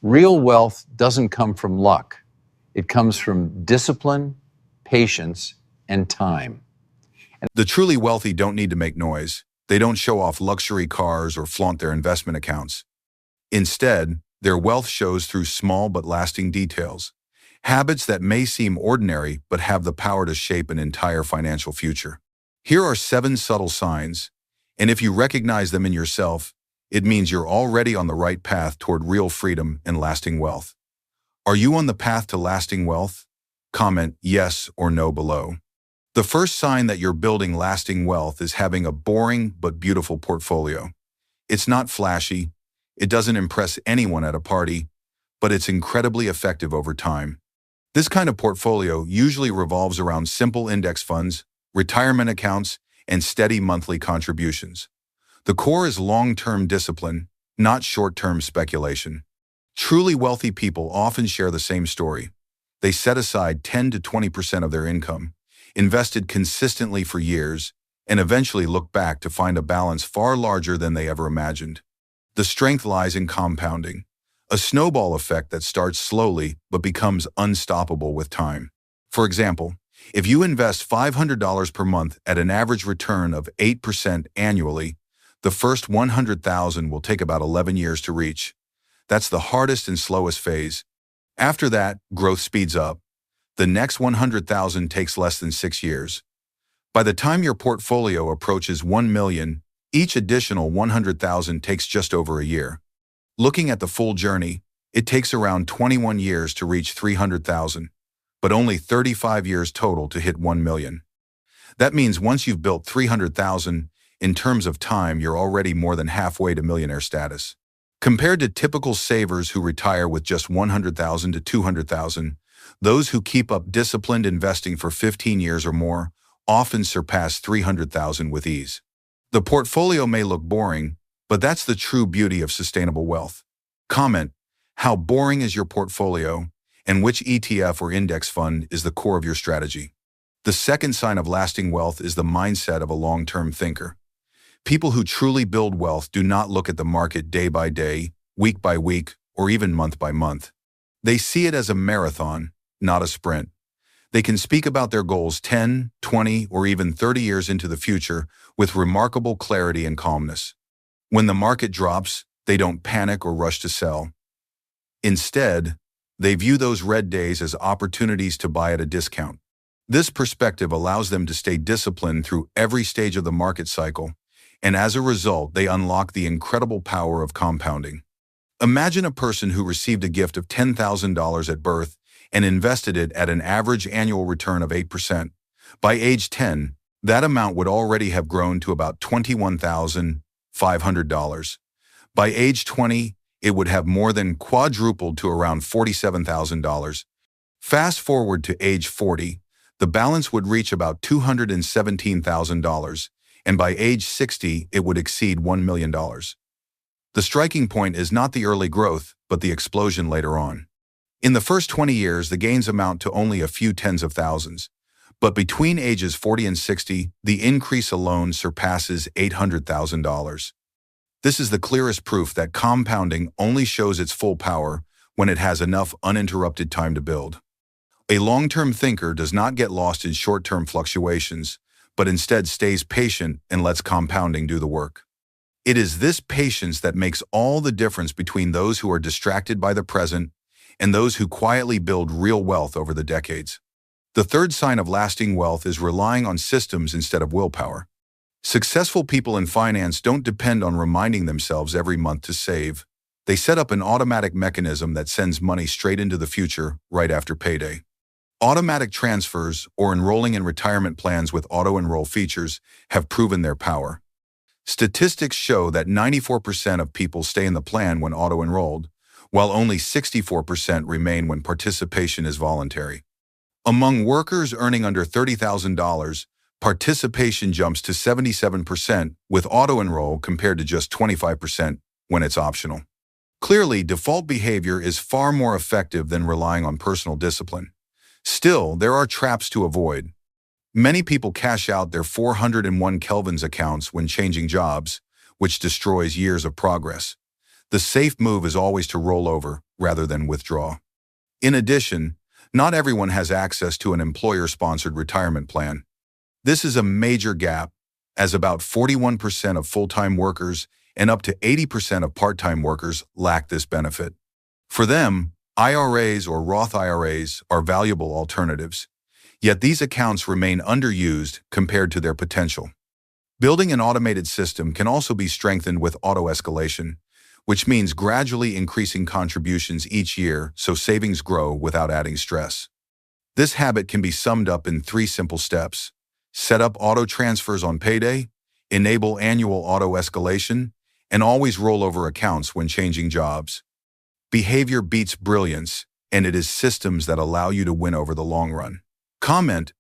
Real wealth doesn't come from luck. It comes from discipline, patience, and time. The truly wealthy don't need to make noise. They don't show off luxury cars or flaunt their investment accounts. Instead, their wealth shows through small but lasting details, habits that may seem ordinary but have the power to shape an entire financial future. Here are 7 subtle signs, and if you recognize them in yourself, it means you're already on the right path toward real freedom and lasting wealth. Are you on the path to lasting wealth? Comment yes or no below. The first sign that you're building lasting wealth is having a boring but beautiful portfolio. It's not flashy, it doesn't impress anyone at a party, but it's incredibly effective over time. This kind of portfolio usually revolves around simple index funds, retirement accounts, and steady monthly contributions. The core is long-term discipline, not short-term speculation. Truly wealthy people often share the same story. They set aside 10 to 20% of their income, invested consistently for years, and eventually look back to find a balance far larger than they ever imagined. The strength lies in compounding, a snowball effect that starts slowly but becomes unstoppable with time. For example, if you invest $500 per month at an average return of 8% annually, the first $100,000 will take about 11 years to reach. That's the hardest and slowest phase. After that, growth speeds up. The next 100,000 takes less than 6 years. By the time your portfolio approaches 1 million, each additional 100,000 takes just over a year. Looking at the full journey, it takes around 21 years to reach 300,000, but only 35 years total to hit 1 million. That means once you've built 300,000, in terms of time, you're already more than halfway to millionaire status. Compared to typical savers who retire with just 100,000 to 200,000, those who keep up disciplined investing for 15 years or more often surpass 300,000 with ease. The portfolio may look boring, but that's the true beauty of sustainable wealth. Comment, how boring is your portfolio, and which ETF or index fund is the core of your strategy? The second sign of lasting wealth is the mindset of a long-term thinker. People who truly build wealth do not look at the market day by day, week by week, or even month by month. They see it as a marathon, not a sprint. They can speak about their goals 10, 20, or even 30 years into the future with remarkable clarity and calmness. When the market drops, they don't panic or rush to sell. Instead, they view those red days as opportunities to buy at a discount. This perspective allows them to stay disciplined through every stage of the market cycle, and as a result, they unlock the incredible power of compounding. Imagine a person who received a gift of $10,000 at birth and invested it at an average annual return of 8%. By age 10, that amount would already have grown to about $21,500. By age 20, it would have more than quadrupled to around $47,000. Fast forward to age 40, the balance would reach about $217,000, and by age 60, it would exceed $1 million. The striking point is not the early growth, but the explosion later on. In the first 20 years, the gains amount to only a few tens of thousands, but between ages 40 and 60, the increase alone surpasses $800,000. This is the clearest proof that compounding only shows its full power when it has enough uninterrupted time to build. A long-term thinker does not get lost in short-term fluctuations, but instead stays patient and lets compounding do the work. It is this patience that makes all the difference between those who are distracted by the present and those who quietly build real wealth over the decades. The third sign of lasting wealth is relying on systems instead of willpower. Successful people in finance don't depend on reminding themselves every month to save. They set up an automatic mechanism that sends money straight into the future right after payday. Automatic transfers or enrolling in retirement plans with auto-enroll features have proven their power. Statistics show that 94% of people stay in the plan when auto-enrolled, while only 64% remain when participation is voluntary. Among workers earning under $30,000, participation jumps to 77% with auto-enroll compared to just 25% when it's optional. Clearly, default behavior is far more effective than relying on personal discipline. Still, there are traps to avoid. Many people cash out their 401 Kelvin's accounts when changing jobs, which destroys years of progress. The safe move is always to roll over, rather than withdraw. In addition, not everyone has access to an employer-sponsored retirement plan. This is a major gap, as about 41% of full-time workers and up to 80% of part-time workers lack this benefit. For them, IRAs or Roth IRAs are valuable alternatives, yet these accounts remain underused compared to their potential. Building an automated system can also be strengthened with auto-escalation, which means gradually increasing contributions each year so savings grow without adding stress. This habit can be summed up in 3 simple steps: set up auto transfers on payday, enable annual auto-escalation, and always roll over accounts when changing jobs. Behavior beats brilliance, and it is systems that allow you to win over the long run. Comment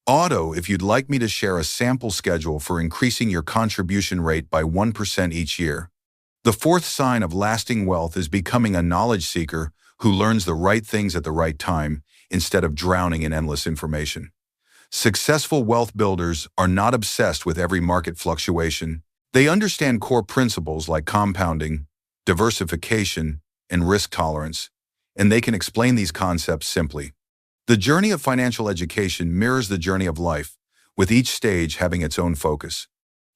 Auto if you'd like me to share a sample schedule for increasing your contribution rate by 1% each year. The 4th sign of lasting wealth is becoming a knowledge seeker who learns the right things at the right time instead of drowning in endless information. Successful wealth builders are not obsessed with every market fluctuation. They understand core principles like compounding, diversification, and risk tolerance, and they can explain these concepts simply. The journey of financial education mirrors the journey of life, with each stage having its own focus.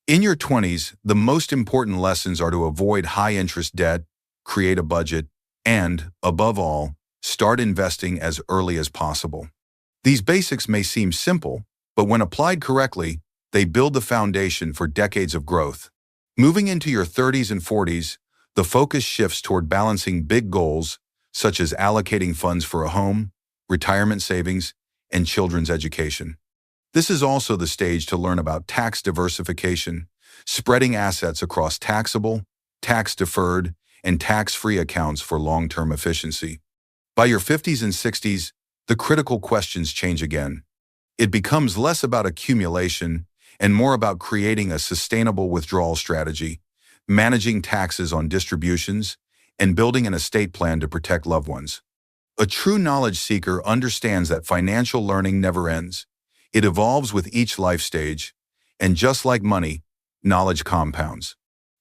In your 20s, the most important lessons are to avoid high-interest debt, create a budget, and, above all, start investing as early as possible. These basics may seem simple, but when applied correctly, they build the foundation for decades of growth. Moving into your 30s and 40s, the focus shifts toward balancing big goals, such as allocating funds for a home, retirement savings, and children's education. This is also the stage to learn about tax diversification, spreading assets across taxable, tax-deferred, and tax-free accounts for long-term efficiency. By your 50s and 60s, the critical questions change again. It becomes less about accumulation and more about creating a sustainable withdrawal strategy, managing taxes on distributions, and building an estate plan to protect loved ones. A true knowledge seeker understands that financial learning never ends. It evolves with each life stage, and just like money, knowledge compounds.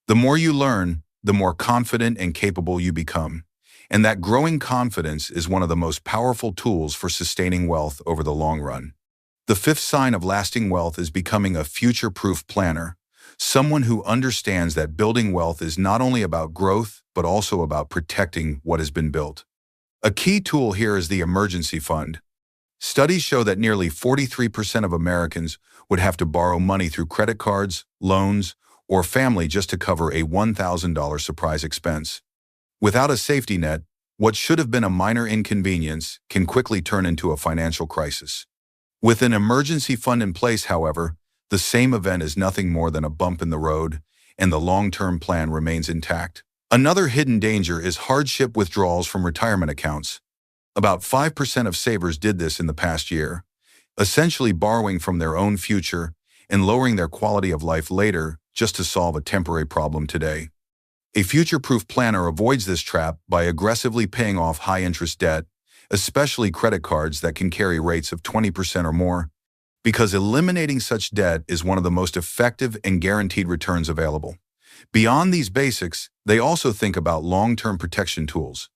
The more you learn, the more confident and capable you become, and that growing confidence is one of the most powerful tools for sustaining wealth over the long run. The 5th sign of lasting wealth is becoming a future-proof planner, someone who understands that building wealth is not only about growth, but also about protecting what has been built. A key tool here is the emergency fund. Studies show that nearly 43% of Americans would have to borrow money through credit cards, loans, or family just to cover a $1,000 surprise expense. Without a safety net, what should have been a minor inconvenience can quickly turn into a financial crisis. With an emergency fund in place, however, the same event is nothing more than a bump in the road, and the long-term plan remains intact. Another hidden danger is hardship withdrawals from retirement accounts. About 5% of savers did this in the past year, essentially borrowing from their own future and lowering their quality of life later just to solve a temporary problem today. A future-proof planner avoids this trap by aggressively paying off high-interest debt, especially credit cards that can carry rates of 20% or more, because eliminating such debt is one of the most effective and guaranteed returns available. Beyond these basics, they also think about long-term protection tools.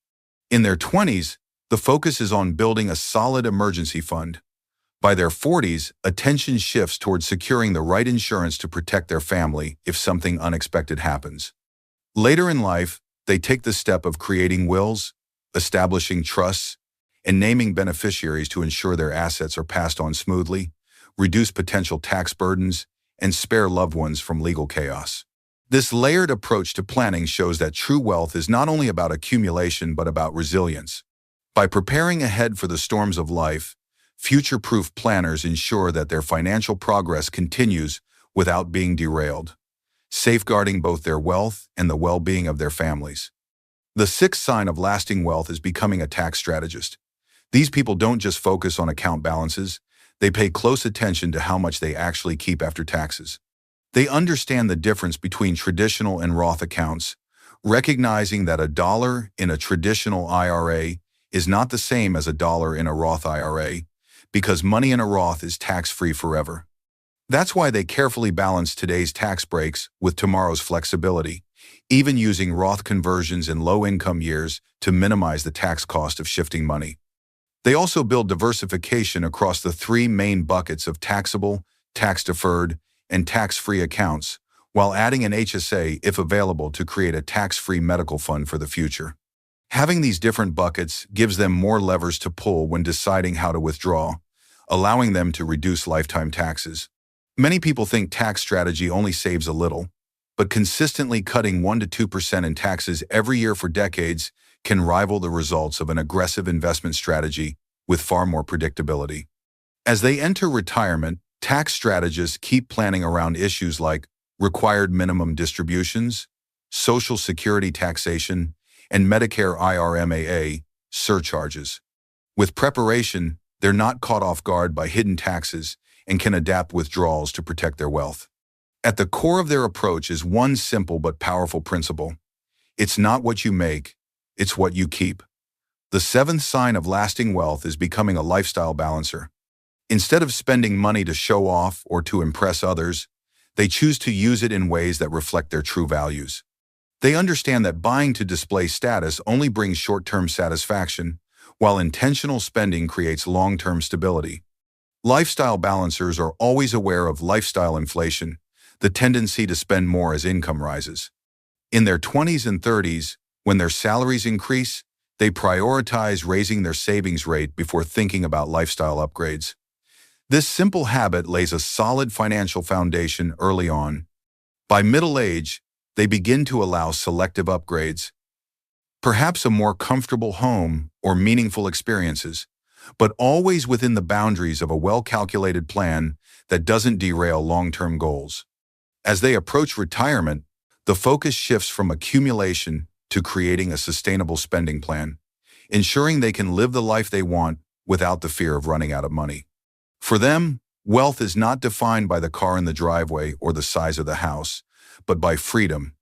In their 20s, the focus is on building a solid emergency fund. By their 40s, attention shifts towards securing the right insurance to protect their family if something unexpected happens. Later in life, they take the step of creating wills, establishing trusts, and naming beneficiaries to ensure their assets are passed on smoothly, reduce potential tax burdens, and spare loved ones from legal chaos. This layered approach to planning shows that true wealth is not only about accumulation but about resilience. By preparing ahead for the storms of life, future-proof planners ensure that their financial progress continues without being derailed, safeguarding both their wealth and the well-being of their families. The 6th sign of lasting wealth is becoming a tax strategist. These people don't just focus on account balances, they pay close attention to how much they actually keep after taxes. They understand the difference between traditional and Roth accounts, recognizing that $1 in a traditional IRA is not the same as $1 in a Roth IRA, because money in a Roth is tax-free forever. That's why they carefully balance today's tax breaks with tomorrow's flexibility, even using Roth conversions in low-income years to minimize the tax cost of shifting money. They also build diversification across the three main buckets of taxable, tax-deferred, and tax-free accounts, while adding an HSA if available to create a tax-free medical fund for the future. Having these different buckets gives them more levers to pull when deciding how to withdraw, allowing them to reduce lifetime taxes. Many people think tax strategy only saves a little, but consistently cutting 1 to 2% in taxes every year for decades can rival the results of an aggressive investment strategy with far more predictability. As they enter retirement, tax strategists keep planning around issues like required minimum distributions, Social Security taxation, and Medicare IRMAA surcharges. With preparation, they're not caught off guard by hidden taxes and can adapt withdrawals to protect their wealth. At the core of their approach is one simple but powerful principle. It's not what you make, it's what you keep. The seventh sign of lasting wealth is becoming a lifestyle balancer. Instead of spending money to show off or to impress others, they choose to use it in ways that reflect their true values. They understand that buying to display status only brings short-term satisfaction, while intentional spending creates long-term stability. Lifestyle balancers are always aware of lifestyle inflation, the tendency to spend more as income rises. In their 20s and 30s, when their salaries increase, they prioritize raising their savings rate before thinking about lifestyle upgrades. This simple habit lays a solid financial foundation early on. By middle age, they begin to allow selective upgrades, perhaps a more comfortable home or meaningful experiences, but always within the boundaries of a well-calculated plan that doesn't derail long-term goals. As they approach retirement, the focus shifts from accumulation to creating a sustainable spending plan, ensuring they can live the life they want without the fear of running out of money. For them, wealth is not defined by the car in the driveway or the size of the house, but by freedom.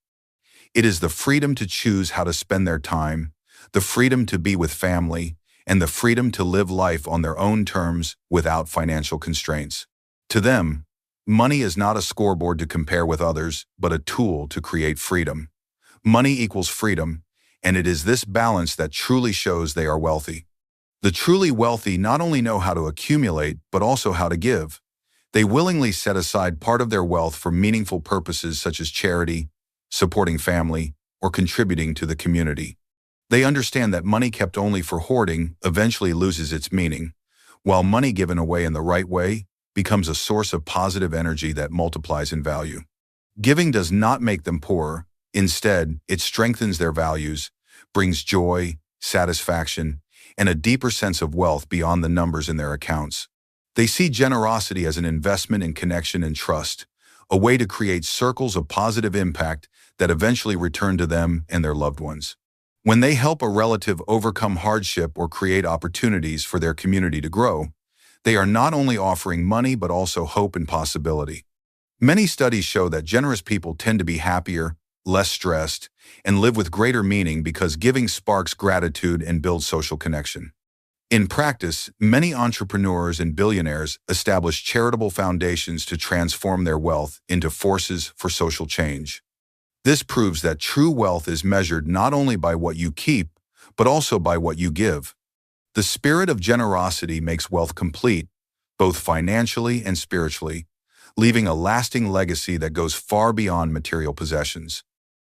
It is the freedom to choose how to spend their time, the freedom to be with family, and the freedom to live life on their own terms without financial constraints. To them, money is not a scoreboard to compare with others, but a tool to create freedom. Money equals freedom, and it is this balance that truly shows they are wealthy. The truly wealthy not only know how to accumulate, but also how to give. They willingly set aside part of their wealth for meaningful purposes such as charity, supporting family, or contributing to the community. They understand that money kept only for hoarding eventually loses its meaning, while money given away in the right way becomes a source of positive energy that multiplies in value. Giving does not make them poor. Instead, it strengthens their values, brings joy, satisfaction, and a deeper sense of wealth beyond the numbers in their accounts. They see generosity as an investment in connection and trust, a way to create circles of positive impact that eventually return to them and their loved ones. When they help a relative overcome hardship or create opportunities for their community to grow, they are not only offering money but also hope and possibility. Many studies show that generous people tend to be happier, less stressed, and live with greater meaning because giving sparks gratitude and builds social connection. In practice, many entrepreneurs and billionaires establish charitable foundations to transform their wealth into forces for social change. This proves that true wealth is measured not only by what you keep, but also by what you give. The spirit of generosity makes wealth complete, both financially and spiritually, leaving a lasting legacy that goes far beyond material possessions.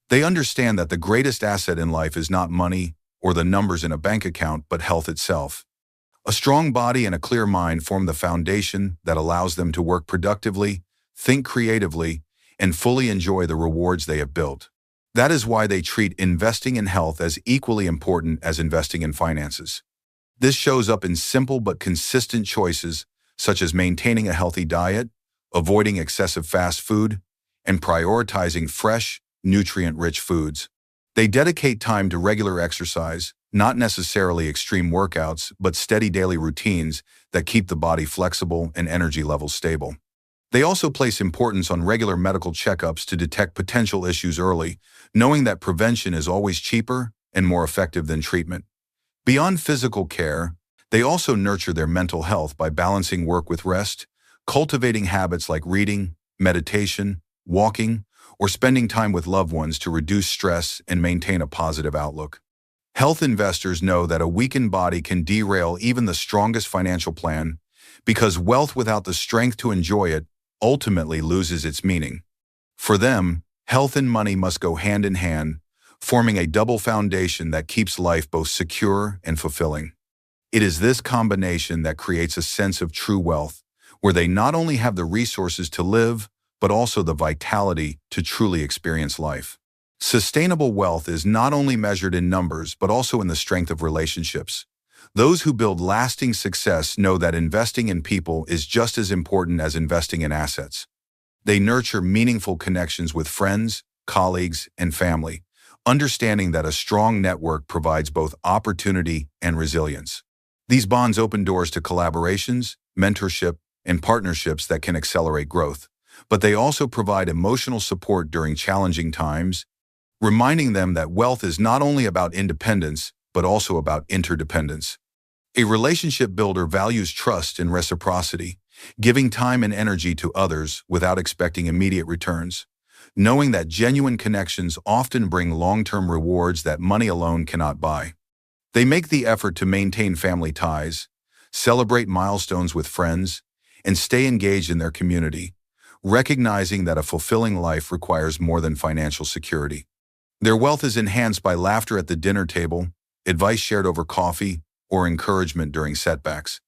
They understand that the greatest asset in life is not money or the numbers in a bank account, but health itself. A strong body and a clear mind form the foundation that allows them to work productively, think creatively, and fully enjoy the rewards they have built. That is why they treat investing in health as equally important as investing in finances. This shows up in simple but consistent choices, such as maintaining a healthy diet, avoiding excessive fast food, and prioritizing fresh, nutrient-rich foods. They dedicate time to regular exercise, not necessarily extreme workouts, but steady daily routines that keep the body flexible and energy levels stable. They also place importance on regular medical checkups to detect potential issues early, knowing that prevention is always cheaper and more effective than treatment. Beyond physical care, they also nurture their mental health by balancing work with rest, cultivating habits like reading, meditation, walking, or spending time with loved ones to reduce stress and maintain a positive outlook. Health investors know that a weakened body can derail even the strongest financial plan, because wealth without the strength to enjoy it ultimately loses its meaning. For them, health and money must go hand in hand, forming a double foundation that keeps life both secure and fulfilling. It is this combination that creates a sense of true wealth, where they not only have the resources to live, but also the vitality to truly experience life. Sustainable wealth is not only measured in numbers, but also in the strength of relationships. Those who build lasting success know that investing in people is just as important as investing in assets. They nurture meaningful connections with friends, colleagues, and family, understanding that a strong network provides both opportunity and resilience. These bonds open doors to collaborations, mentorship, and partnerships that can accelerate growth, but they also provide emotional support during challenging times, reminding them that wealth is not only about independence, but also about interdependence. A relationship builder values trust and reciprocity, giving time and energy to others without expecting immediate returns, knowing that genuine connections often bring long-term rewards that money alone cannot buy. They make the effort to maintain family ties, celebrate milestones with friends, and stay engaged in their community, recognizing that a fulfilling life requires more than financial security. Their wealth is enhanced by laughter at the dinner table, advice shared over coffee, or encouragement during setbacks.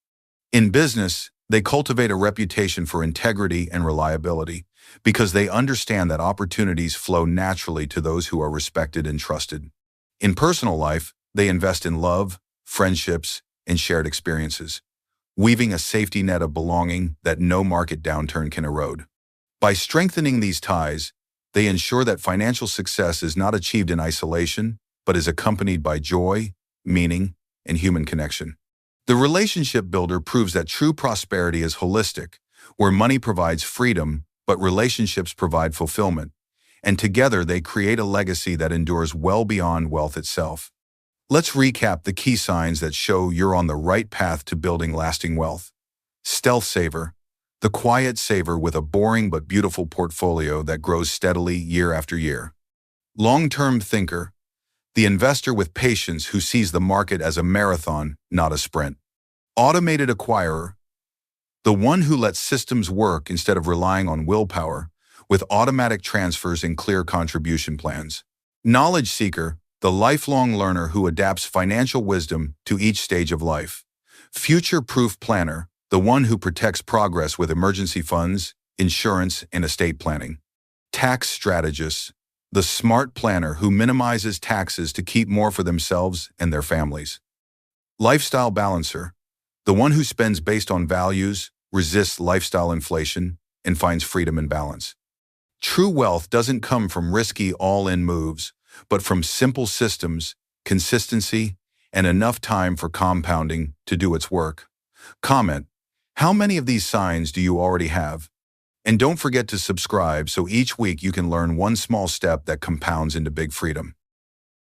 In business, they cultivate a reputation for integrity and reliability because they understand that opportunities flow naturally to those who are respected and trusted. In personal life, they invest in love, friendships, and shared experiences, weaving a safety net of belonging that no market downturn can erode. By strengthening these ties, they ensure that financial success is not achieved in isolation, but is accompanied by joy, meaning, and human connection. The relationship builder proves that true prosperity is holistic, where money provides freedom, but relationships provide fulfillment, and together they create a legacy that endures well beyond wealth itself. Let's recap the key signs that show you're on the right path to building lasting wealth. Stealth saver, the quiet saver with a boring but beautiful portfolio that grows steadily year after year. Long-term thinker, the investor with patience who sees the market as a marathon, not a sprint. Automated acquirer, the one who lets systems work instead of relying on willpower, with automatic transfers and clear contribution plans. Knowledge seeker, the lifelong learner who adapts financial wisdom to each stage of life. Future-proof planner, the one who protects progress with emergency funds, insurance, and estate planning. Tax strategist, the smart planner who minimizes taxes to keep more for themselves and their families. Lifestyle balancer, the one who spends based on values, resists lifestyle inflation, and finds freedom and balance. True wealth doesn't come from risky all-in moves, but from simple systems, consistency, and enough time for compounding to do its work. Comment, how many of these signs do you already have? And don't forget to subscribe so each week you can learn one small step that compounds into big freedom.